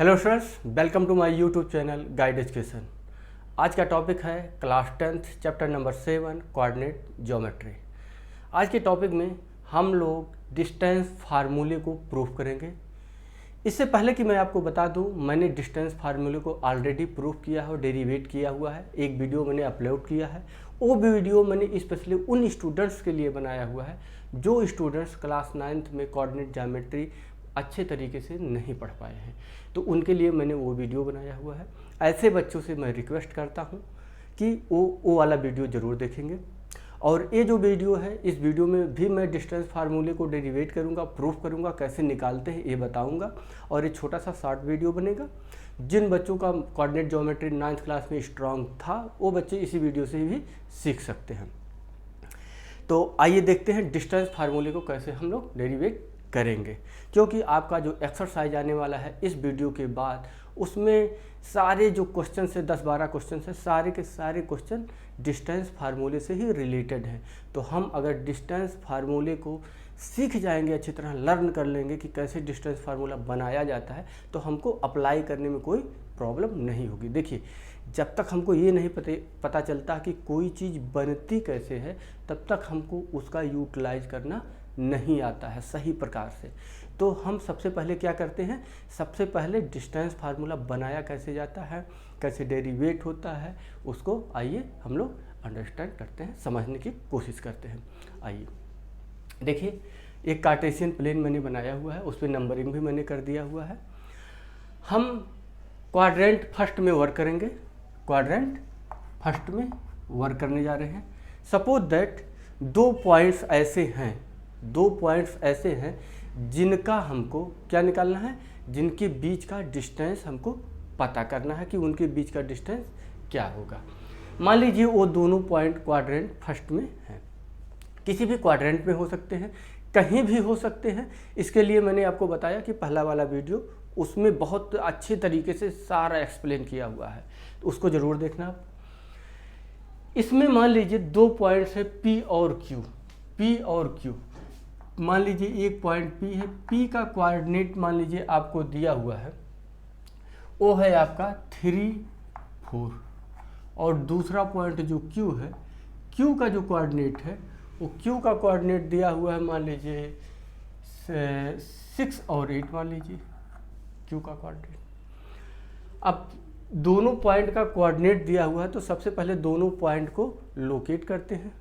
Hello students, welcome to my YouTube channel Guide Education. आज का topic है class 10th chapter number 7 coordinate geometry. आज के topic में हम लोग डिस्टेंस फार्मूले को प्रूफ करेंगे। इससे पहले कि मैं आपको बता दूं, मैंने डिस्टेंस फार्मूले को ऑलरेडी प्रूफ किया है और डेरिवेट किया हुआ है। एक वीडियो मैंने अपलोड किया है। वो वीडियो मैंने स्पेशली उन स्टूडेंट्स के लिए बनाया हुआ है जो स्टूडेंट्स क्लास 9th में कोऑर्डिनेट ज्योमेट्री अच्छे तरीके से नहीं पढ़ पाए हैं, तो उनके लिए मैंने वो वीडियो बनाया हुआ है। ऐसे बच्चों से मैं रिक्वेस्ट करता हूँ कि वो वाला वीडियो ज़रूर देखेंगे। और ये जो वीडियो है, इस वीडियो में भी मैं डिस्टेंस फार्मूले को डेरिवेट करूँगा, प्रूफ करूँगा, कैसे निकालते हैं ये बताऊँगा। और ये छोटा सा शॉर्ट वीडियो बनेगा। जिन बच्चों का कोऑर्डिनेट ज्योमेट्री 9th क्लास में स्ट्रांग था, वो बच्चे इसी वीडियो से भी सीख सकते हैं। तो आइए देखते हैं डिस्टेंस फार्मूले को कैसे हम लोग डेरिवेट करेंगे, क्योंकि आपका जो एक्सरसाइज आने वाला है इस वीडियो के बाद, उसमें सारे जो क्वेश्चन है 10-12 क्वेश्चन है, सारे के सारे क्वेश्चन डिस्टेंस फार्मूले से ही रिलेटेड हैं। तो हम अगर डिस्टेंस फार्मूले को सीख जाएंगे, अच्छी तरह लर्न कर लेंगे कि कैसे डिस्टेंस फार्मूला बनाया जाता है, तो हमको अप्लाई करने में कोई प्रॉब्लम नहीं होगी। देखिए, जब तक हमको ये नहीं पता चलता कि कोई चीज़ बनती कैसे है, तब तक हमको उसका यूटिलाइज करना नहीं आता है सही प्रकार से। तो हम सबसे पहले क्या करते हैं, सबसे पहले डिस्टेंस फार्मूला बनाया कैसे जाता है, कैसे डेरिवेट होता है, उसको आइए हम लोग अंडरस्टैंड करते हैं, समझने की कोशिश करते हैं। आइए देखिए, एक कार्टेशियन प्लेन मैंने बनाया हुआ है, उस पर नंबरिंग भी मैंने कर दिया हुआ है। हम क्वाड्रेंट फर्स्ट में वर्क करेंगे, क्वाड्रेंट फर्स्ट में वर्क करने जा रहे हैं। सपोज दैट दो पॉइंट्स ऐसे हैं जिनका हमको क्या निकालना है, जिनके बीच का डिस्टेंस हमको पता करना है कि उनके बीच का डिस्टेंस क्या होगा। मान लीजिए वो दोनों पॉइंट क्वाड्रेंट फर्स्ट में हैं, किसी भी क्वाड्रेंट में हो सकते हैं, कहीं भी हो सकते हैं। इसके लिए मैंने आपको बताया कि पहला वाला वीडियो, उसमें बहुत अच्छे तरीके से सारा एक्सप्लेन किया हुआ है, तो उसको ज़रूर देखना आप। इसमें मान लीजिए दो पॉइंट्स है P और Q। मान लीजिए एक पॉइंट P है, P का कोऑर्डिनेट मान लीजिए आपको दिया हुआ है, वो है आपका 3, 4। और दूसरा पॉइंट जो Q है, Q का जो कोऑर्डिनेट है, वो Q का कोऑर्डिनेट दिया हुआ है मान लीजिए 6 और 8, मान लीजिए Q का कोऑर्डिनेट। अब दोनों पॉइंट का कोऑर्डिनेट दिया हुआ है, तो सबसे पहले दोनों पॉइंट को लोकेट करते हैं।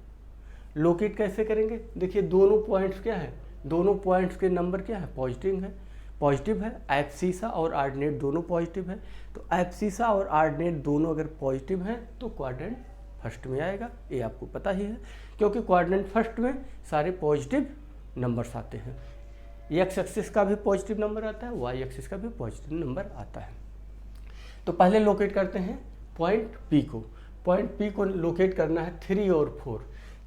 लोकेट कैसे करेंगे, देखिए दोनों पॉइंट्स क्या है, दोनों पॉइंट्स के नंबर क्या है, पॉजिटिव है। एब्सिसा और ऑर्डिनेट दोनों पॉजिटिव है, तो एब्सिसा और ऑर्डिनेट दोनों अगर पॉजिटिव हैं तो क्वाड्रेंट फर्स्ट में आएगा। ये आपको पता ही है, क्योंकि क्वाड्रेंट फर्स्ट में सारे पॉजिटिव नंबर्स आते हैं। एक्स एक्सिस का भी पॉजिटिव नंबर आता है, वाई एक्सिस का भी पॉजिटिव नंबर आता है। तो पहले लोकेट करते हैं पॉइंट P को। पॉइंट P को लोकेट करना है 3 और 4।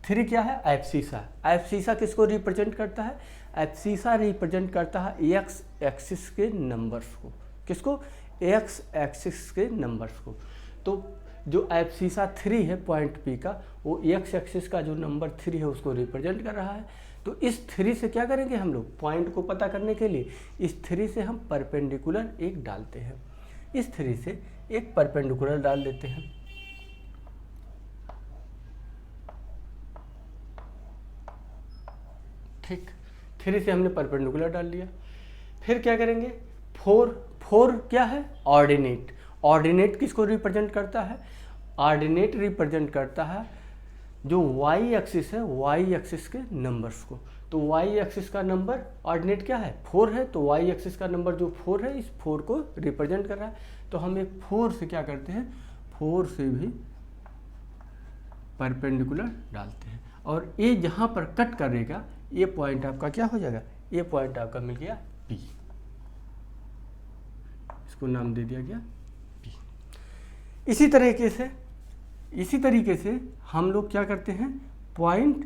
3 क्या है, एब्सिसा। एब्सिसा किसको रिप्रेजेंट करता है, एब्सिसा रिप्रेजेंट करता है एक्स एक्सिस के नंबर्स को। किसको, एक्स एक्सिस के नंबर्स को। तो जो एब्सिसा 3 है पॉइंट P का, वो एक्स एक्सिस का जो नंबर 3 है उसको रिप्रेजेंट कर रहा है। तो इस 3 से क्या करेंगे हम लोग, पॉइंट को पता करने के लिए इस 3 से हम परपेंडिकुलर एक डालते हैं। इस 3 से एक परपेंडिकुलर डाल देते हैं। ठीक, 3 से हमने परपेंडिकुलर डाल लिया। फिर क्या करेंगे, 4 क्या है, ऑर्डिनेट। ऑर्डिनेट किसको रिप्रेजेंट करता है, ऑर्डिनेट रिप्रेजेंट करता है जो वाई एक्सिस है, वाई एक्सिस के नंबर्स को। तो वाई एक्सिस का नंबर ऑर्डिनेट क्या है, 4 है, तो वाई एक्सिस का नंबर जो 4 है, इस 4 को रिप्रेजेंट कर रहा है। तो हम एक 4 से क्या करते हैं, 4 से भी परपेंडिकुलर डालते हैं। और ये जहाँ पर कट करेगा, ये पॉइंट आपका क्या हो जाएगा, ये पॉइंट आपका मिल गया P। इसको नाम दे दिया गया P। इसी तरीके से हम लोग क्या करते हैं, पॉइंट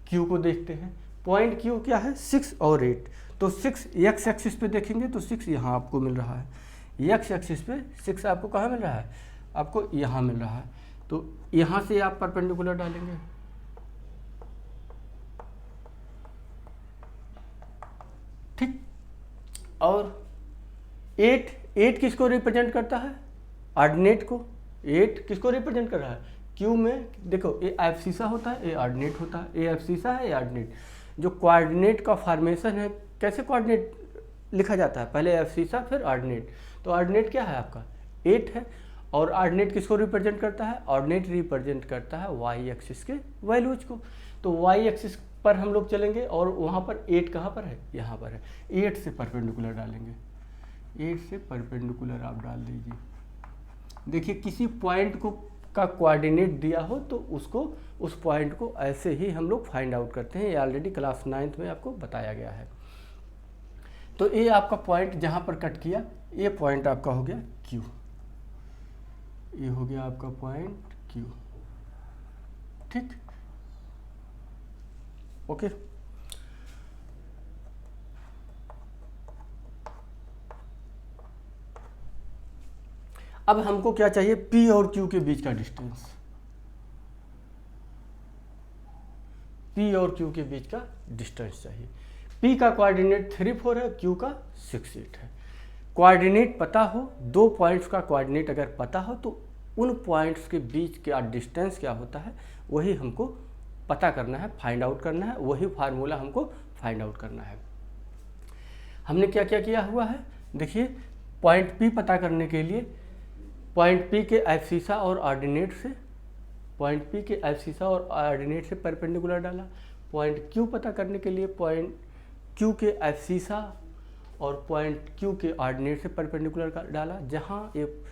Q को देखते हैं। पॉइंट Q क्या है, 6 और 8। तो 6 एक्स एक्सिस पे देखेंगे तो 6 यहाँ आपको मिल रहा है, एक्स एक्सिस पे 6 आपको कहाँ मिल रहा है, आपको यहाँ मिल रहा है। तो यहाँ से आप परपेंडिकुलर डालेंगे, ठीक। और 8 किसको रिप्रेजेंट करता है? ऑर्डिनेट को। 8 किसको रिप्रेजेंट कर रहा है? क्यू में देखो ए एब्सिसा होता है, ए ऑर्डिनेट होता है, ए एब्सिसा है, ए ऑर्डिनेट। जो कोऑर्डिनेट का फॉर्मेशन है, कैसे कोऑर्डिनेट लिखा जाता है? पहले एब्सिसा फिर ऑर्डिनेट। तो ऑर्डिनेट क्या है आपका? 8 है। और ऑर्डिनेट किसको रिप्रेजेंट करता है? ऑर्डिनेट रिप्रेजेंट करता है वाई एक्सिस के वैल्यूज को। तो वाई एक्सिस पर हम लोग चलेंगे और वहाँ पर 8 कहाँ पर है? यहाँ पर है। 8 से परपेंडिकुलर डालेंगे, 8 से परपेंडिकुलर आप डाल दीजिए। देखिए किसी पॉइंट को का कोऑर्डिनेट दिया हो तो उसको, उस पॉइंट को ऐसे ही हम लोग फाइंड आउट करते हैं। ये ऑलरेडी क्लास 9th में आपको बताया गया है। तो ये आपका पॉइंट जहाँ पर कट किया, ये पॉइंट आपका हो गया Q। ये हो गया आपका पॉइंट Q। ठीक, ओके। अब हमको क्या चाहिए? P और Q के बीच का डिस्टेंस। P और Q के बीच का डिस्टेंस चाहिए। P का कोऑर्डिनेट 3, 4 है, Q का 6, 8 है। कोऑर्डिनेट पता हो, दो पॉइंट्स का कोऑर्डिनेट अगर पता हो तो उन पॉइंट्स के बीच का डिस्टेंस क्या होता है वही हमको पता करना है, फाइंड आउट करना है। वही फार्मूला हमको फाइंड आउट करना है। हमने क्या क्या किया हुआ है? देखिए पॉइंट P पता करने के लिए पॉइंट P के एब्सिसा और ऑर्डिनेट से, पॉइंट P के एब्सिसा और ऑर्डिनेट से परपेंडिकुलर डाला। पॉइंट Q पता करने के लिए पॉइंट Q के एब्सिसा और पॉइंट Q के ऑर्डिनेट से परपेंडिकुलर डाला। जहाँ एक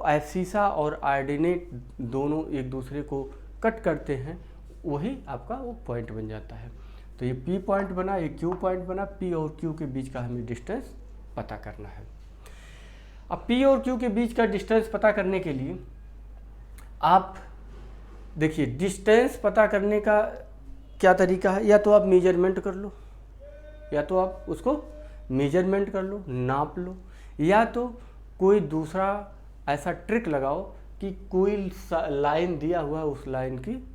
एब्सिसा और ऑर्डिनेट दोनों एक दूसरे को कट करते हैं वही आपका वो पॉइंट बन जाता है। तो ये P पॉइंट बना, ये Q पॉइंट बना। P और Q के बीच का हमें डिस्टेंस पता करना है। अब P और Q के बीच का डिस्टेंस पता करने के लिए आप देखिए, डिस्टेंस पता करने का क्या तरीका है? या तो आप मेजरमेंट कर लो, या तो आप उसको मेजरमेंट कर लो, नाप लो, या तो कोई दूसरा ऐसा ट्रिक लगाओ कि कोई लाइन दिया हुआ है, उस लाइन की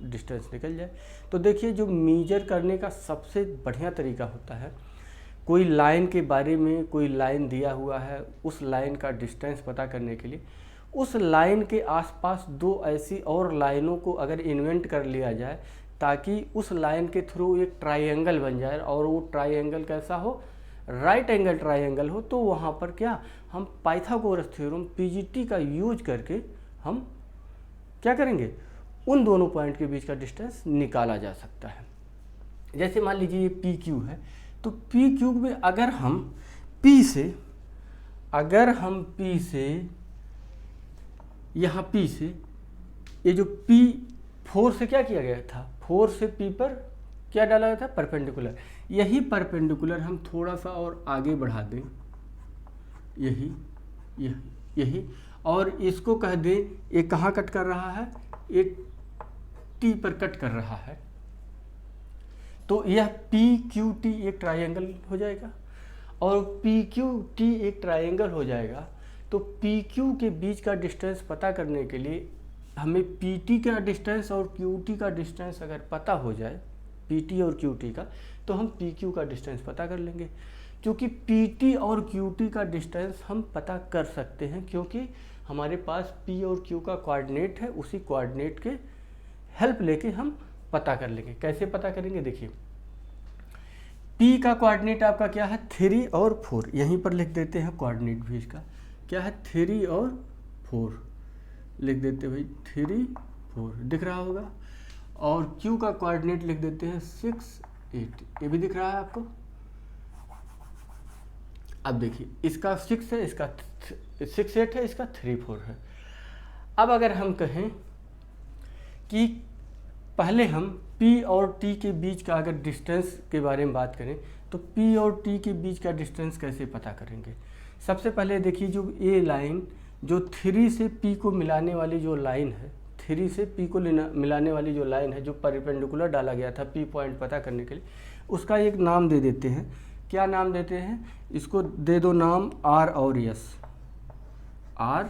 डिस्टेंस निकल जाए। तो देखिए जो मेजर करने का सबसे बढ़िया तरीका होता है, कोई लाइन के बारे में कोई लाइन दिया हुआ है, उस लाइन का डिस्टेंस पता करने के लिए उस लाइन के आसपास दो ऐसी और लाइनों को अगर इन्वेंट कर लिया जाए ताकि उस लाइन के थ्रू एक ट्राइंगल बन जाए, और वो ट्राइंगल कैसा हो? राइट एंगल ट्राइंगल हो। तो वहाँ पर क्या हम पाइथागोरस थ्योरम PGT का यूज करके हम क्या करेंगे? उन दोनों पॉइंट के बीच का डिस्टेंस निकाला जा सकता है। जैसे मान लीजिए ये PQ है, तो PQ में अगर हम P से यहाँ P से ये जो P4 से क्या किया गया था? 4 से P पर क्या डाला गया था? परपेंडिकुलर। यही परपेंडिकुलर हम थोड़ा सा और आगे बढ़ा दें, यही और इसको कह दें ये कहाँ कट कर रहा है? ये T पर कट कर रहा है। तो यह PQT एक ट्रायंगल हो जाएगा, और PQT एक ट्रायंगल हो जाएगा। तो PQ के बीच का डिस्टेंस पता करने के लिए हमें PT का डिस्टेंस और QT का डिस्टेंस अगर पता हो जाए, PT और QT का, तो हम PQ का डिस्टेंस पता कर लेंगे। क्योंकि PT और QT का डिस्टेंस हम पता कर सकते हैं क्योंकि हमारे पास P और Q का कोऑर्डिनेट है। उसी कोऑर्डिनेट के हेल्प लेके हम पता कर लेंगे। कैसे पता करेंगे? देखिए P का कोऑर्डिनेट आपका क्या है? 3 और 4। यहीं पर लिख देते हैं कोऑर्डिनेट भी इसका क्या है? 3 और 4 लिख देते हैं भाई, 3, 4 दिख रहा होगा। और Q का कोऑर्डिनेट लिख देते हैं 6, 8। ये भी दिख रहा है आपको। अब देखिए इसका 6 है, इसका 6, 8 है, इसका 3, 4 है। अब अगर हम कहें कि पहले हम P और T के बीच का अगर डिस्टेंस के बारे में बात करें तो P और T के बीच का डिस्टेंस कैसे पता करेंगे? सबसे पहले देखिए जो ये लाइन जो 3 से P को मिलाने वाली जो लाइन है, 3 से P को मिलाने वाली जो लाइन है, जो परपेंडिकुलर डाला गया था P पॉइंट पता करने के लिए, उसका एक नाम दे देते हैं। क्या नाम देते हैं? इसको दे दो नाम R और S। R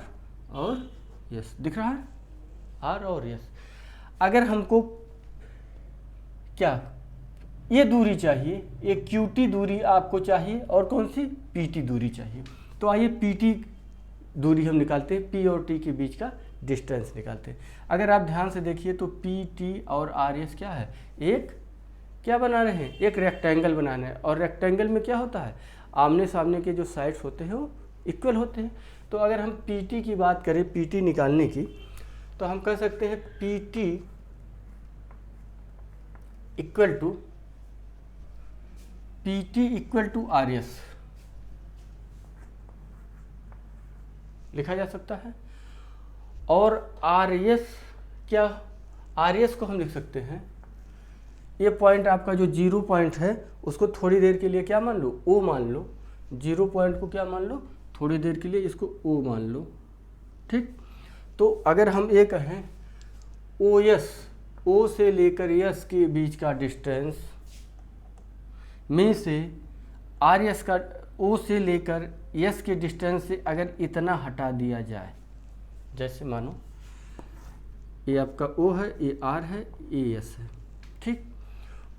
और S दिख रहा है? R और S। अगर हमको क्या ये दूरी चाहिए, एक QT दूरी आपको चाहिए और कौन सी? PT दूरी चाहिए। तो आइए PT दूरी हम निकालते हैं, P और T के बीच का डिस्टेंस निकालते हैं। अगर आप ध्यान से देखिए तो PT और RS क्या है, एक क्या बना रहे हैं, एक रेक्टेंगल बना रहे हैं। और रेक्टेंगल में क्या होता है, आमने सामने के जो साइड्स होते हैं वो इक्वल होते हैं। तो अगर हम PT की बात करें, PT निकालने की, तो हम कह सकते हैं PT इक्वल टू RS लिखा जा सकता है। और RS क्या, RS को हम लिख सकते हैं, ये पॉइंट आपका जो 0 पॉइंट है उसको थोड़ी देर के लिए क्या मान लो, O मान लो। 0 पॉइंट को क्या मान लो, थोड़ी देर के लिए इसको O मान लो, ठीक। तो अगर हम ये कहें OS, O से लेकर S के बीच का डिस्टेंस में से RS का O से लेकर S के डिस्टेंस से अगर इतना हटा दिया जाए, जैसे मानो ये आपका O है, ये R है, ये S है, ठीक।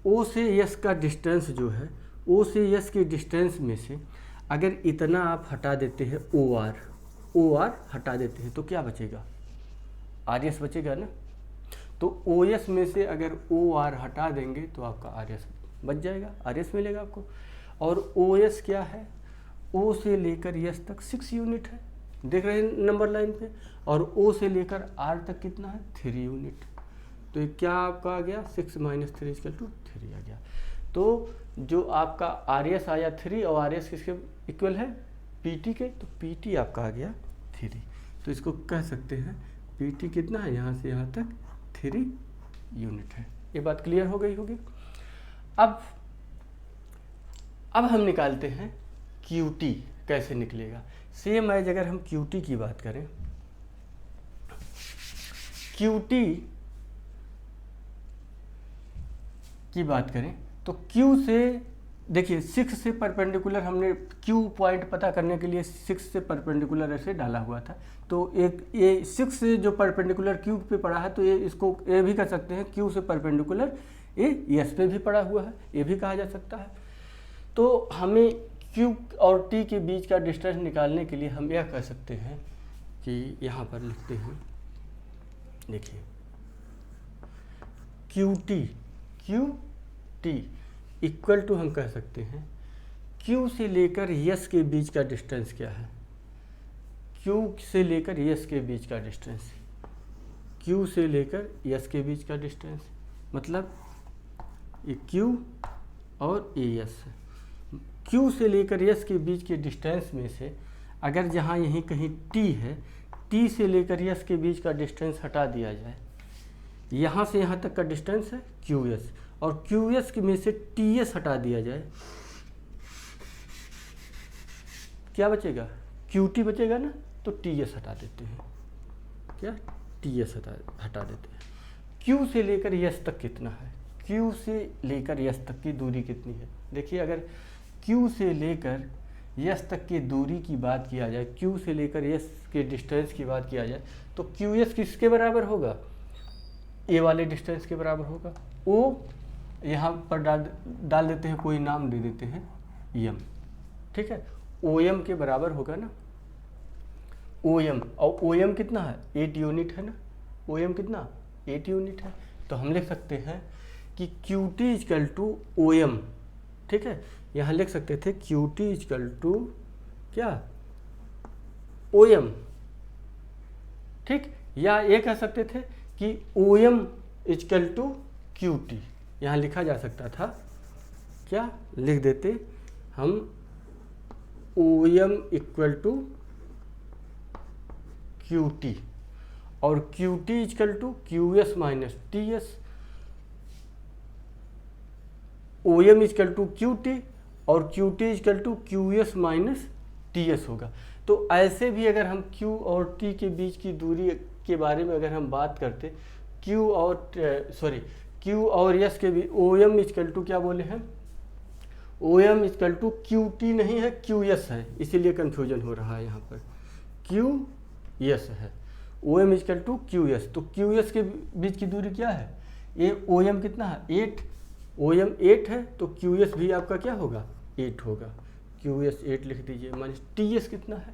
O से S का डिस्टेंस जो है, O से S के डिस्टेंस में से अगर इतना आप हटा देते हैं, OR हटा देते हैं, तो क्या बचेगा, RS बचेगा ना। तो OS में से अगर OR हटा देंगे तो आपका RS बच जाएगा, RS मिलेगा आपको। और OS क्या है, O से लेकर S तक 6 यूनिट है, देख रहे हैं नंबर लाइन पे। और O से लेकर R तक कितना है, 3 यूनिट। तो ये क्या आपका आ गया, 6 - 3 = 3 आ गया। तो जो आपका RS आया 3 और RS किसके इक्वल है, PT के, तो PT आपका आ गया 3। तो इसको कह सकते हैं PT कितना है, यहाँ से यहाँ तक 3 यूनिट है। ये बात क्लियर हो गई होगी। अब हम निकालते हैं QT, कैसे निकलेगा। सेम एज अगर हम QT की बात करें, QT की बात करें तो Q से देखिए 6 से परपेंडिकुलर, हमने Q पॉइंट पता करने के लिए 6 से परपेंडिकुलर ऐसे डाला हुआ था। तो एक ये 6 से जो परपेंडिकुलर Q पे पड़ा है, तो ये इसको ये भी कह सकते हैं Q से परपेंडिकुलर ये S पे भी पड़ा हुआ है, ये भी कहा जा सकता है। तो हमें Q और T के बीच का डिस्टेंस निकालने के लिए हम यह कह सकते हैं कि यहाँ पर लिखते हैं, देखिए QT इक्वल टू हम कह सकते हैं Q से लेकर S के बीच का डिस्टेंस क्या है, Q से लेकर S के बीच का डिस्टेंस, Q से लेकर S के बीच का डिस्टेंस मतलब ये Q और ये S। Q से लेकर S के बीच के डिस्टेंस में से अगर जहाँ यहीं कहीं T है, T से लेकर S के बीच का डिस्टेंस हटा दिया जाए, यहाँ से यहाँ तक का डिस्टेंस है QS, और QS के में से TS हटा दिया जाए, क्या बचेगा, QT बचेगा ना। तो TS हटा देते हैं, क्या TS हटा देते हैं। Q से लेकर S तक कितना है, Q से लेकर S तक की दूरी कितनी है। देखिए अगर Q से लेकर S तक की दूरी की बात किया जाए, Q से लेकर S के डिस्टेंस की बात किया जाए, तो QS किसके बराबर होगा, ए वाले डिस्टेंस के बराबर होगा। O यहाँ पर डाल देते हैं, कोई नाम दे देते हैं M, ठीक है। OM के बराबर होगा ना, OM, और OM कितना है, 8 यूनिट है ना, OM कितना 8 यूनिट है। तो हम लिख सकते हैं कि QT = OM, ठीक है। यहाँ लिख सकते थे QT = क्या, OM, ठीक। या ये कह सकते थे कि OM = QT, यहाँ लिखा जा सकता था, क्या लिख देते हम OM = QT और QT = QS - TS। OM = QT और QT = QS - TS होगा। तो ऐसे भी अगर हम Q और T के बीच की दूरी के बारे में अगर हम बात करते, Q और S के भी, OM = क्या बोले हैं, OM = QT नहीं है, QS है, इसीलिए कन्फ्यूजन हो रहा है यहाँ पर, QS है, OM = QS। तो QS के बीच की दूरी क्या है, ये OM कितना है, 8, OM 8 है, तो QS भी आपका क्या होगा, 8 होगा। QS 8 लिख दीजिए, माइनस TS कितना है,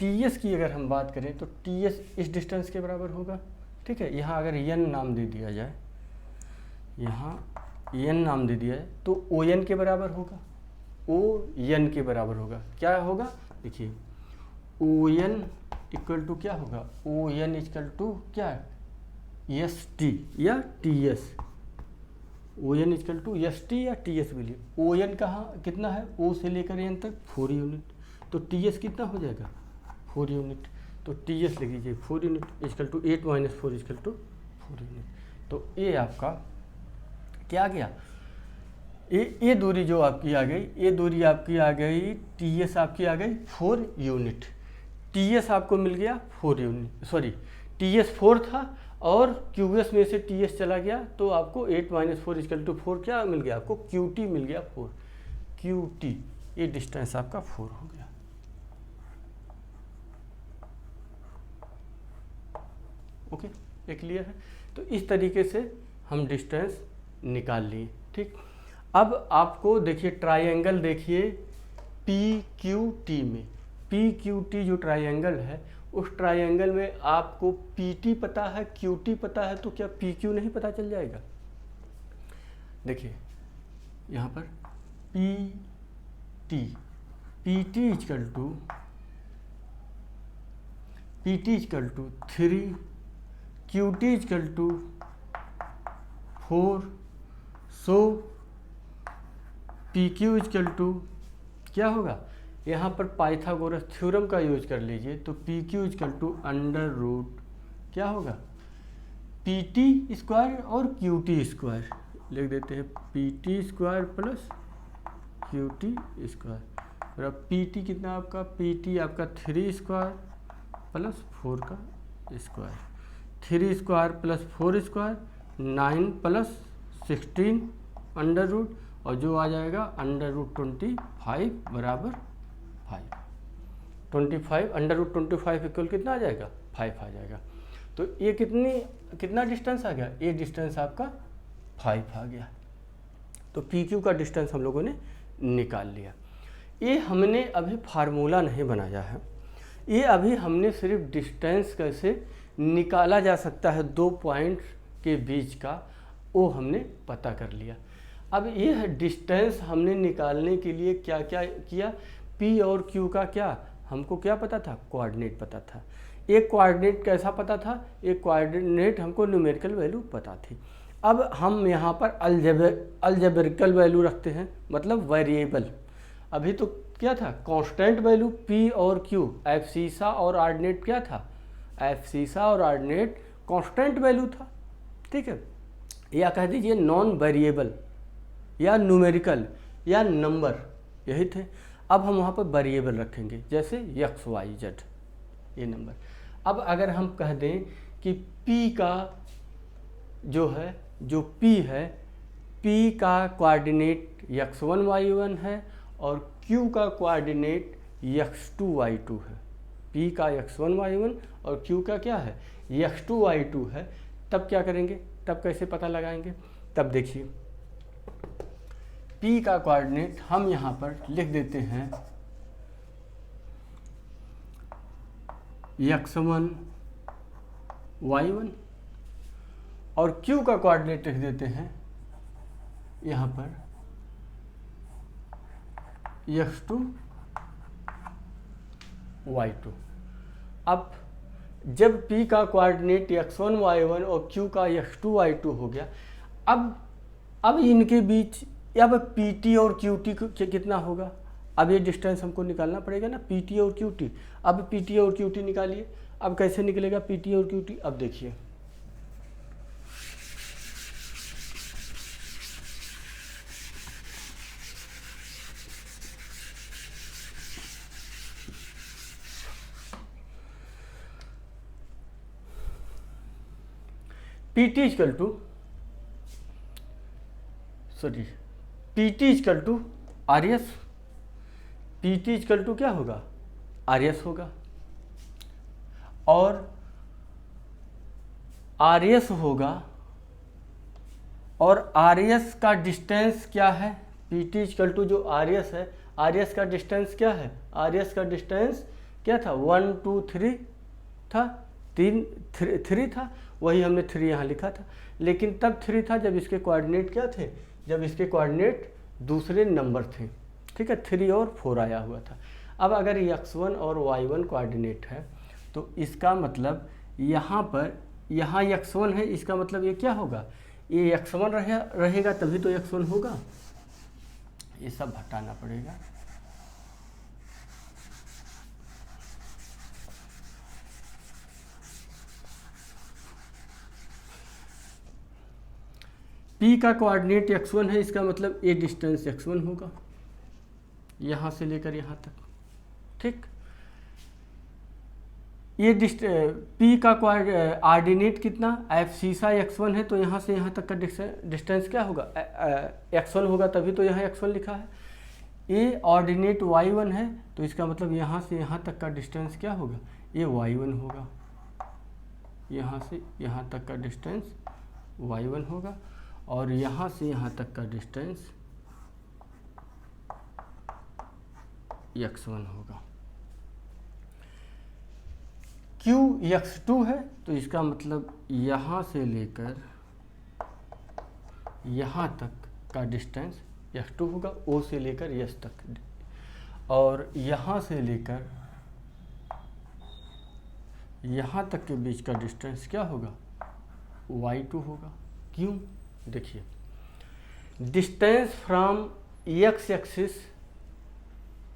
TS की अगर हम बात करें तो TS इस डिस्टेंस के बराबर होगा। ठीक है, यहाँ अगर n नाम दे दिया जाए, यहाँ n नाम दे दिया जाए तो ON के बराबर होगा, ON के बराबर होगा। क्या होगा, देखिए ON इक्वल टू क्या होगा, ON इक्वल टू क्या है, ST या TS, ON equal to ST या TS मिलिए। ON कहाँ कितना है, O से लेकर N तक 4 यूनिट, तो TS कितना हो जाएगा 4 यूनिट, तो TS लिख लीजिए 4 unit equal to 8 - 4 equal to 4 unit. तो ये आपका क्या गया, ये दूरी जो आपकी आ गई, ये दूरी आपकी आ गई, TS आपकी आ गई 4 यूनिट, TS आपको मिल गया 4 यूनिट, सॉरी TS 4 था और QS में से TS चला गया, तो आपको 8 - 4 इक्वल टू 4 क्या मिल गया, आपको QT मिल गया 4, QT, ये डिस्टेंस आपका 4 हो गया। ओके, ये क्लियर है। तो इस तरीके से हम डिस्टेंस निकाल लिए। ठीक, अब आपको देखिए ट्रायंगल, देखिए PQT में, PQT जो ट्रायंगल है उस ट्रायंगल में आपको PT पता है, QT पता है, तो क्या PQ नहीं पता चल जाएगा। देखिए यहाँ पर PT equal to 3, QT equal to 4, so PQ equal to क्या होगा, यहाँ पर पाइथागोरस थ्योरम का यूज कर लीजिए, तो PQ equal to under root क्या होगा, PT स्क्वायर और QT स्क्वायर लिख देते हैं, PT square plus QT square, और अब PT कितना आपका, PT आपका 3 स्क्वायर प्लस 4 का square, 3 square plus 4 square 9 plus 16 under root, और जो आ जाएगा अंडर रूट 25 बराबर 5, 25 अंडर रूट 25 इक्वल कितना आ जाएगा 5 आ जाएगा। तो ये कितना डिस्टेंस आ गया, ये डिस्टेंस आपका 5 आ गया। तो PQ का डिस्टेंस हम लोगों ने निकाल लिया। ये हमने अभी फार्मूला नहीं बनाया है, ये अभी हमने सिर्फ डिस्टेंस कैसे निकाला जा सकता है दो पॉइंट्स के बीच का, वो हमने पता कर लिया। अब ये है डिस्टेंस हमने निकालने के लिए क्या क्या किया, P और Q का क्या हमको क्या पता था, कोऑर्डिनेट पता था। एक कोऑर्डिनेट कैसा पता था, एक कोऑर्डिनेट हमको न्यूमेरिकल वैल्यू पता थी। अब हम यहाँ पर अलजेब्रिकल वैल्यू रखते हैं, मतलब वेरिएबल। अभी तो क्या था, कांस्टेंट वैल्यू P और Q, एब्सिसा और ऑर्डिनेट क्या था, एब्सिसा और ऑर्डिनेट कांस्टेंट वैल्यू था। ठीक है, या कह दीजिए नॉन वेरिएबल या न्यूमेरिकल या नंबर, यही थे। अब हम वहाँ पर वेरिएबल रखेंगे, जैसे x y z ये नंबर। अब अगर हम कह दें कि P का जो P है, P का कोऑर्डिनेट x1 y1 है और Q का कोऑर्डिनेट x2 y2 है। P का x1 y1 और Q का क्या है x2 y2 है। तब क्या करेंगे, तब कैसे पता लगाएंगे, तब देखिए P का कोऑर्डिनेट हम यहाँ पर लिख देते हैं x1 y1 और Q का कोऑर्डिनेट लिख देते हैं यहाँ पर x2 y2। अब जब P का कोऑर्डिनेट x1 y1 और Q का x2 y2 हो गया, अब इनके बीच अब PT और QT कितना होगा, अब ये डिस्टेंस हमको निकालना पड़ेगा ना, PT और QT। अब PT और QT निकालिए। अब कैसे निकलेगा PT और QT, अब देखिए PT equal to RS, PT equal to क्या होगा RS होगा, और RS होगा और RS का डिस्टेंस क्या है पी टी इक्वल टू जो आर एस है, आर एस का डिस्टेंस क्या है, आर एस का डिस्टेंस क्या था, 1 2 3 था, 3 था, वही हमने 3 यहाँ लिखा था। लेकिन तब 3 था जब इसके कोऑर्डिनेट क्या थे, जब इसके कोऑर्डिनेट दूसरे नंबर थे, ठीक है, 3 और 4 आया हुआ था। अब अगर x1 और y1 कोऑर्डिनेट है तो इसका मतलब यहाँ पर, यहाँ x1 है, इसका मतलब ये क्या होगा, ये x1 रहेगा तभी तो x1 होगा। ये सब हटाना पड़ेगा। P का कोऑर्डिनेट x1 है, इसका मतलब ये डिस्टेंस x1 होगा यहाँ से लेकर यहाँ तक, ठीक। ये P का ऑर्डिनेट कितना, एब्सिसा x1 है, तो यहाँ से यहाँ तक का डिस्टेंस क्या होगा, x1 होगा, तभी तो यहाँ x1 लिखा है। ये ऑर्डिनेट y1 है, तो इसका मतलब यहाँ से यहाँ तक का डिस्टेंस क्या होगा, ये y1 होगा, यहाँ से यहाँ तक का डिस्टेंस y1 होगा, और यहाँ से यहाँ तक का डिस्टेंस x1 होगा। Q x2 है, तो इसका मतलब यहाँ से लेकर यहाँ तक का डिस्टेंस x2 होगा, O से लेकर S तक, और यहाँ से लेकर यहाँ तक के बीच का डिस्टेंस क्या होगा, y2 होगा। क्यों, देखिए डिस्टेंस फ्रॉम x एक्सिस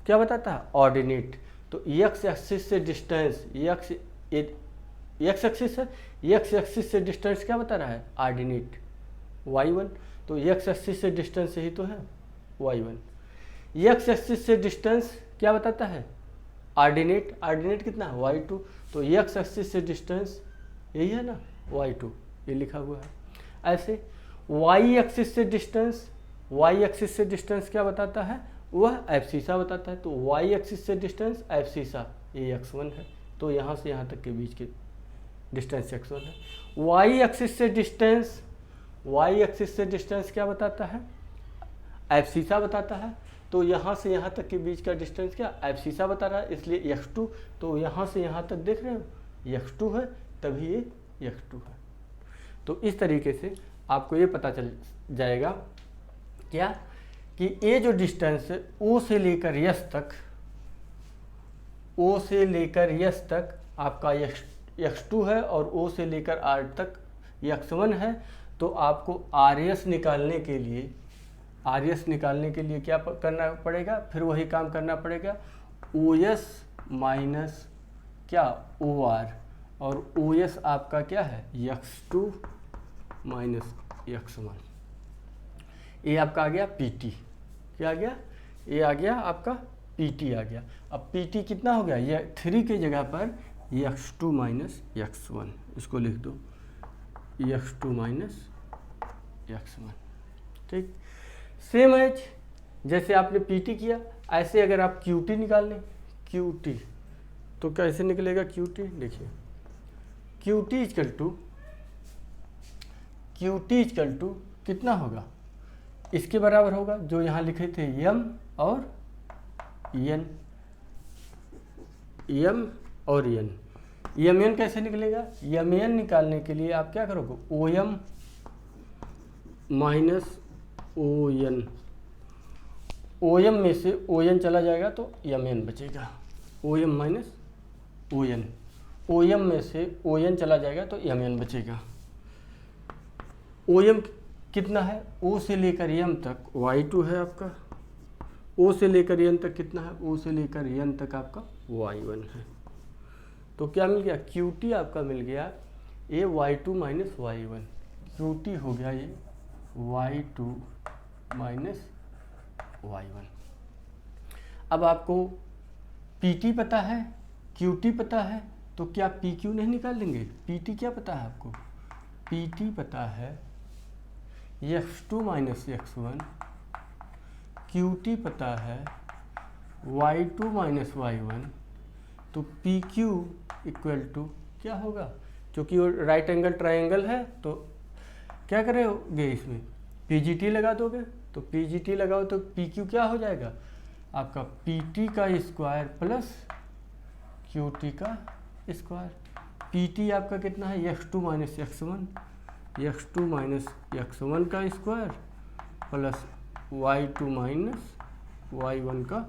क्या बताता है, ऑर्डिनेट, तो x एक्सिस से डिस्टेंस, x एक्सिस है, x एक्सिस से डिस्टेंस क्या बता रहा है, ऑर्डिनेट y1, तो x एक्सिस से डिस्टेंस यही तो है y1। x एक्सिस से डिस्टेंस क्या बताता है, ऑर्डिनेट, ऑर्डिनेट कितना है y2, तो x एक्सिस से डिस्टेंस यही है ना y2, ये लिखा हुआ है। ऐसे y एक्सिस से डिस्टेंस, y एक्सिस से डिस्टेंस क्या बताता है, वह एब्सिसा बताता है, तो y एक्सिस से डिस्टेंस एब्सिसा, ये x1 है, तो यहाँ से यहाँ तक के बीच के डिस्टेंस x1 है। y एक्सिस से डिस्टेंस, y एक्सिस से डिस्टेंस क्या बताता है, एब्सिसा बताता है, तो यहाँ से यहाँ तक के बीच का डिस्टेंस क्या, एब्सिसा बता रहा है, इसलिए x2, तो यहाँ से यहाँ तक देख रहे हो x2 है, तभी ये x2 है। तो इस तरीके से आपको ये पता चल जाएगा क्या, कि ये जो डिस्टेंस है O से लेकर S तक, O से लेकर S तक आपका x2 है, और O से लेकर R तक x1 है, तो आपको RS निकालने के लिए क्या करना पड़ेगा, फिर वही काम करना पड़ेगा, OS माइनस क्या OR, और OS आपका क्या है x2 माइनस x1, ये आपका आ गया PT, क्या आ गया, ये आ गया आपका PT आ गया। अब PT कितना हो गया, ये 3 की जगह पर x2 माइनस x1, इसको लिख दो x2 माइनस x1, ठीक। सेम एज जैसे आपने PT किया, ऐसे अगर आप QT निकाल लें, QT तो कैसे निकलेगा QT, देखिए QT इक्वल टू कितना होगा, इसके बराबर होगा जो यहाँ लिखे थे m और n, m और n। mn कैसे निकलेगा, mn निकालने के लिए आप क्या करोगे, OM माइनस ON, OM में से ON चला जाएगा तो mn बचेगा, OM माइनस ON, OM में से ON चला जाएगा तो mn बचेगा। OM कितना है, O से लेकर M तक y2 है आपका, O से लेकर N तक कितना है, O से लेकर N तक आपका y1 है। तो क्या मिल गया, QT आपका मिल गया ये y2 माइनस y1, QT हो गया ये y2 माइनस y1। अब आपको PT पता है, QT पता है, तो क्या PQ नहीं निकाल लेंगे, PT क्या पता है आपको, PT पता है x2 माइनस x1, QT पता है y2 माइनस y1, तो PQ इक्वल टू क्या होगा, क्योंकि वो राइट एंगल ट्रायंगल है तो क्या करोगे, इसमें PGT लगा दोगे, तो PGT लगाओ तो PQ क्या हो जाएगा आपका PT का स्क्वायर प्लस QT का स्क्वायर। PT आपका कितना है x2 minus x1, x2 minus x1 का square plus y2 minus y1 का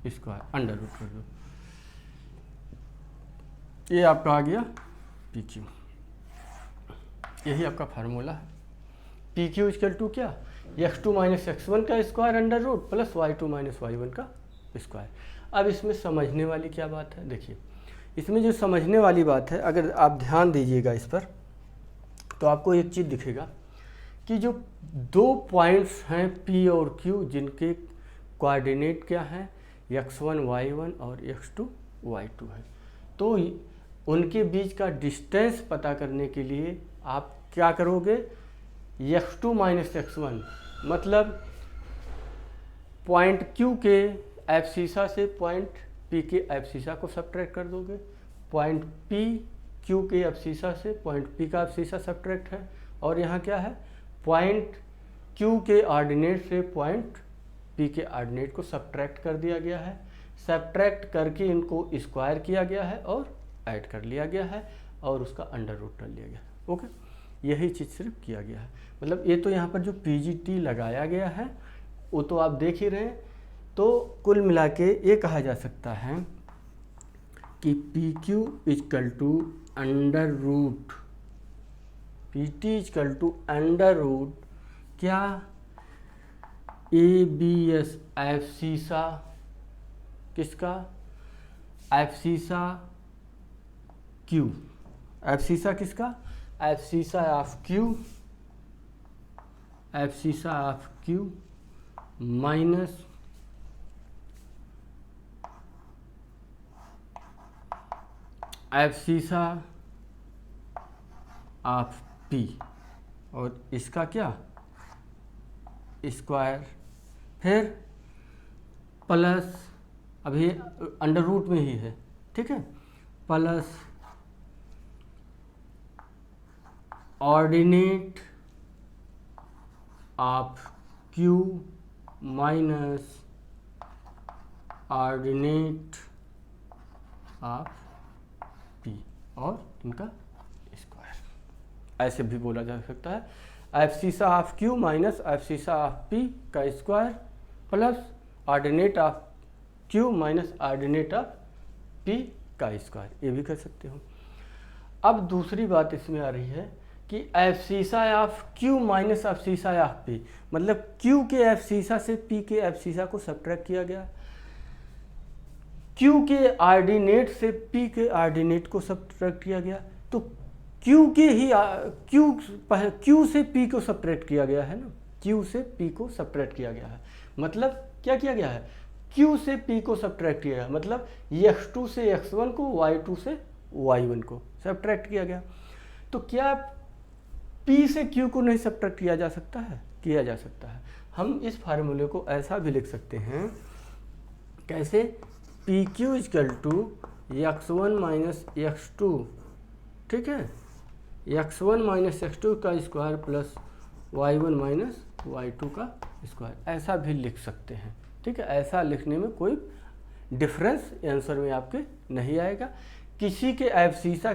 स्क्वायर, अंडर रूट कर दो। ये आपका आ गया PQ। यही आपका फार्मूला है। PQ इक्वल टू क्या x2 माइनस x1 का square under root plus y2 minus y1 का स्क्वायर। अब इसमें समझने वाली क्या बात है, देखिए इसमें जो समझने वाली बात है, अगर आप ध्यान दीजिएगा इस पर तो आपको एक चीज़ दिखेगा कि जो दो पॉइंट्स हैं P और Q जिनके कोऑर्डिनेट क्या हैं x1 y1 और x2 y2 है, तो उनके बीच का डिस्टेंस पता करने के लिए आप क्या करोगे x2 माइनस x1 मतलब पॉइंट Q के एब्सिसा से पॉइंट P के एब्सिसा को सब्ट्रैक्ट कर दोगे। पॉइंट P Q के एब्सिसा से पॉइंट P का एब्सिसा सब्ट्रैक्ट है, और यहाँ क्या है पॉइंट Q के ऑर्डिनेट से पॉइंट P के ऑर्डिनेट को सब्ट्रैक्ट कर दिया गया है। सब्ट्रैक्ट करके इनको स्क्वायर किया गया है और ऐड कर लिया गया है और उसका अंडर रूट कर लिया गया है। ओके, यही चीज़ सिर्फ किया गया है। मतलब ये तो यहाँ पर जो PGT लगाया गया है वो तो आप देख ही रहे हैं। तो कुल मिला के ये कहा जा सकता है कि PQ equal to under root PT equal to under root क्या ABS एब्सिसा किसका एब्सिसा Q, एब्सिसा किसका abscissa of Q, abscissa of Q minus abscissa of P और इसका क्या स्क्वायर, फिर प्लस अभी अंडर रूट में ही है, ठीक है, plus ordinate of Q minus ordinate of P और इनका स्क्वायर। ऐसे भी बोला जा सकता है abscissa of Q minus abscissa of P का square plus ordinate of Q minus ordinate of P का स्क्वायर, ये भी कर सकते हो। अब दूसरी बात इसमें आ रही है कि abscissa of Q minus abscissa of P मतलब Q के एब्सिसा से P के एब्सिसा को सब्ट्रैक्ट किया गया, Q के ऑर्डिनेट से P के ऑर्डिनेट को सब्ट्रैक्ट किया गया, तो Q के ही Q से P को सब्ट्रैक्ट किया गया है ना, Q से P को सब्ट्रैक्ट किया गया है। मतलब क्या किया गया है Q से P को सब्ट्रैक्ट किया गया, मतलब x2 से x1 को y2 से y1 को सब्ट्रैक्ट किया गया। तो क्या P से Q को नहीं सब्ट्रैक्ट किया जा सकता है? किया जा सकता है। हम इस फार्मूले को ऐसा भी लिख सकते हैं, कैसे PQ equal to x1 minus x2, ठीक है, x1 माइनस x2 का square plus y1 minus y2 का स्क्वायर, ऐसा भी लिख सकते हैं, ठीक है। ऐसा लिखने में कोई डिफरेंस आंसर में आपके नहीं आएगा। किसी के एब्सिसा,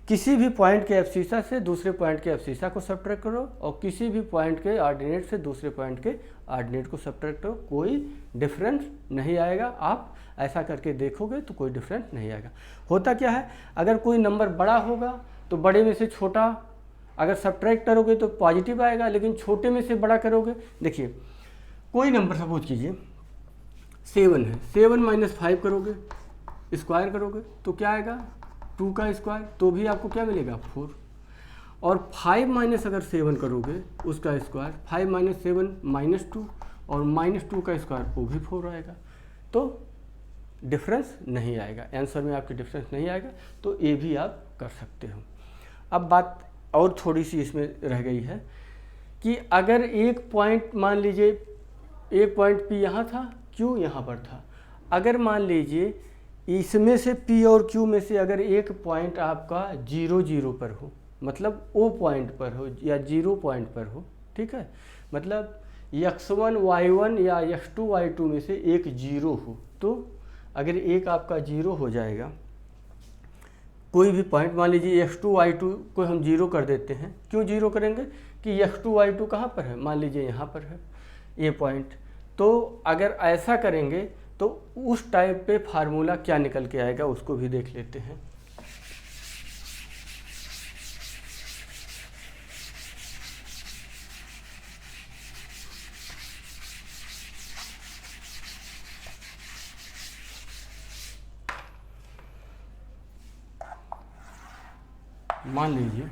किसी भी पॉइंट के एब्सिसा से दूसरे पॉइंट के एब्सिसा को सब्ट्रैक्ट करो और किसी भी पॉइंट के ऑर्डिनेट से दूसरे पॉइंट के ऑर्डिनेट को सब्ट्रैक्ट करो, कोई डिफरेंस नहीं आएगा। आप ऐसा करके देखोगे तो कोई डिफरेंस नहीं आएगा। होता क्या है, अगर कोई नंबर बड़ा होगा तो बड़े में से छोटा अगर सब्ट्रैक्ट करोगे तो पॉजिटिव आएगा, लेकिन छोटे में से बड़ा करोगे। देखिए कोई नंबर सपोज कीजिए 7 है, 7 माइनस 5 करोगे, स्क्वायर करोगे तो क्या आएगा 2 का स्क्वायर, तो भी आपको क्या मिलेगा 4। और 5 माइनस अगर 7 करोगे उसका स्क्वायर, 5 माइनस 7 माइनस 2 और माइनस 2 का स्क्वायर वो भी 4 आएगा। तो डिफरेंस नहीं आएगा, आंसर में आपके डिफरेंस नहीं आएगा। तो ये भी आप कर सकते हो। अब बात और थोड़ी सी इसमें रह गई है कि अगर एक पॉइंट, मान लीजिए एक पॉइंट P यहाँ था, Q यहाँ पर था, अगर मान लीजिए इसमें से P और Q में से अगर एक पॉइंट आपका 0 0 पर हो, मतलब O पॉइंट पर हो या 0 पॉइंट पर हो, ठीक है, मतलब x1 y1 या x2 y2 में से एक जीरो हो, तो अगर एक आपका जीरो हो जाएगा, कोई भी पॉइंट मान लीजिए x2 y2 को हम जीरो कर देते हैं। क्यों जीरो करेंगे कि x2 y2 कहाँ पर है, मान लीजिए यहाँ पर है ये पॉइंट। तो अगर ऐसा करेंगे तो उस टाइप पे फार्मूला क्या निकल के आएगा उसको भी देख लेते हैं। मान लीजिए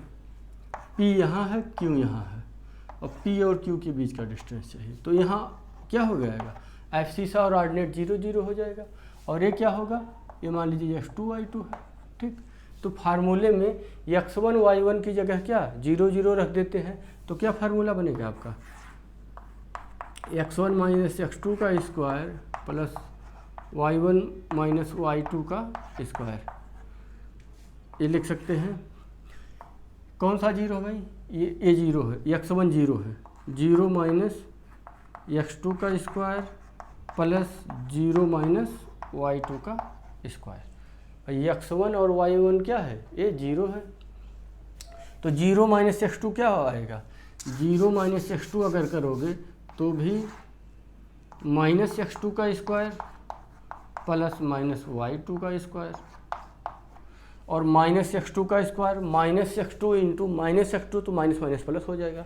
P यहाँ है, Q यहाँ है, और P और Q के बीच का डिस्टेंस चाहिए। तो यहाँ क्या हो जाएगा, एब्सिसा और ऑर्डिनेट 0 0 हो जाएगा। और ये क्या होगा, ये मान लीजिए x2 y2 है, ठीक। तो फार्मूले में x1 y1 की जगह क्या 0 0 रख देते हैं, तो क्या फार्मूला बनेगा आपका, x1 माइनस x2 का square plus y1 minus y2 का स्क्वायर। ये लिख सकते हैं। कौन सा जीरो है भाई, ये जीरो है, x1 जीरो है, 0 माइनस x2 का स्क्वायर प्लस 0 माइनस y2 का स्क्वायर। x1 और y1 क्या है, ये जीरो है। तो 0 माइनस x2 क्या आएगा, 0 माइनस x2 अगर करोगे तो भी माइनस x2 का स्क्वायर प्लस माइनस y2 का स्क्वायर, और माइनस x2 का square minus x2 into minus x2, तो माइनस माइनस प्लस हो जाएगा।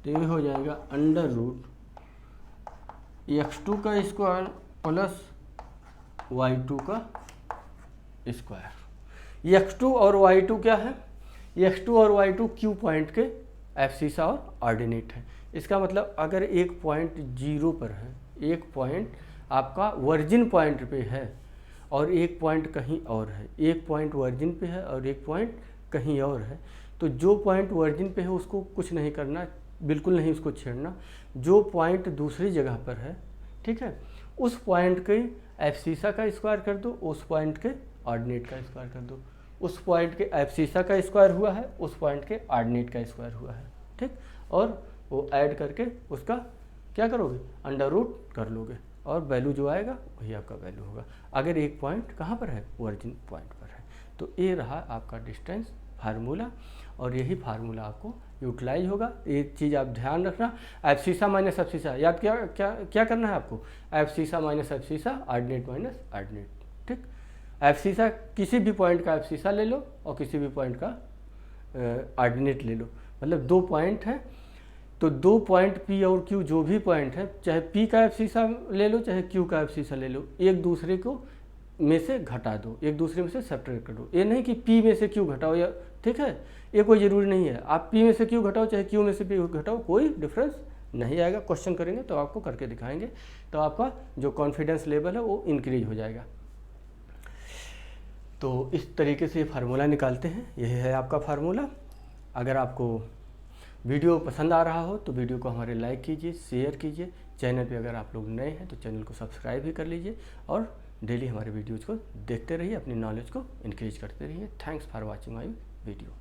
तो ये हो जाएगा अंडर रूट x2 का स्क्वायर प्लस y2 का स्क्वायर। x2 और y2 क्या है, x2 और y2 Q पॉइंट के एब्सिसा और ऑर्डिनेट है। इसका मतलब अगर एक पॉइंट जीरो पर है, एक पॉइंट आपका वर्जिन पॉइंट पे है और एक पॉइंट कहीं और है, एक पॉइंट वर्जिन पे है और एक पॉइंट कहीं और है, तो जो पॉइंट वर्जिन पे है उसको कुछ नहीं करना, बिल्कुल नहीं उसको छेड़ना। जो पॉइंट दूसरी जगह पर है, ठीक है, उस पॉइंट के एब्सिसा का स्क्वायर कर दो, उस पॉइंट के ऑर्डिनेट का स्क्वायर कर दो। उस पॉइंट के एब्सिसा का स्क्वायर हुआ है, उस पॉइंट के ऑर्डिनेट का स्क्वायर हुआ है, ठीक। और वो ऐड करके उसका क्या करोगे, अंडर रूट कर लोगे, और वैल्यू जो आएगा वही आपका वैल्यू होगा। अगर एक पॉइंट कहाँ पर है, ओरिजिन पॉइंट पर है। तो ये रहा आपका डिस्टेंस फार्मूला, और यही फार्मूला आपको यूटिलाइज होगा। एक चीज़ आप ध्यान रखना, एब्सिसा माइनस एब्सिसा याद क्या क्या क्या करना है आपको, abscissa minus abscissa, ordinate minus ordinate, ठीक। एब्सिसा किसी भी पॉइंट का एब्सिसा ले लो और किसी भी पॉइंट का ऑर्डिनेट ले लो, मतलब दो पॉइंट हैं, तो दो पॉइंट P और Q जो भी पॉइंट है, चाहे P का एब्सिसा ले लो चाहे Q का एब्सिसा ले लो, एक दूसरे को में से घटा दो, एक दूसरे में से सब्ट्रैक्ट कर दो। ये नहीं कि P में से Q घटाओ, या ठीक है, ये कोई ज़रूरी नहीं है। आप P में से Q घटाओ चाहे Q में से P घटाओ, कोई डिफरेंस नहीं आएगा। क्वेश्चन करेंगे तो आपको करके दिखाएंगे, तो आपका जो कॉन्फिडेंस लेवल है वो इंक्रीज हो जाएगा। तो इस तरीके से फार्मूला निकालते हैं, यही है आपका फार्मूला। अगर आपको वीडियो पसंद आ रहा हो तो वीडियो को हमारे लाइक कीजिए, शेयर कीजिए। चैनल पे अगर आप लोग नए हैं तो चैनल को सब्सक्राइब भी कर लीजिए, और डेली हमारे वीडियोज़ को देखते रहिए, अपनी नॉलेज को इंक्रीज करते रहिए। Thanks for watching my video.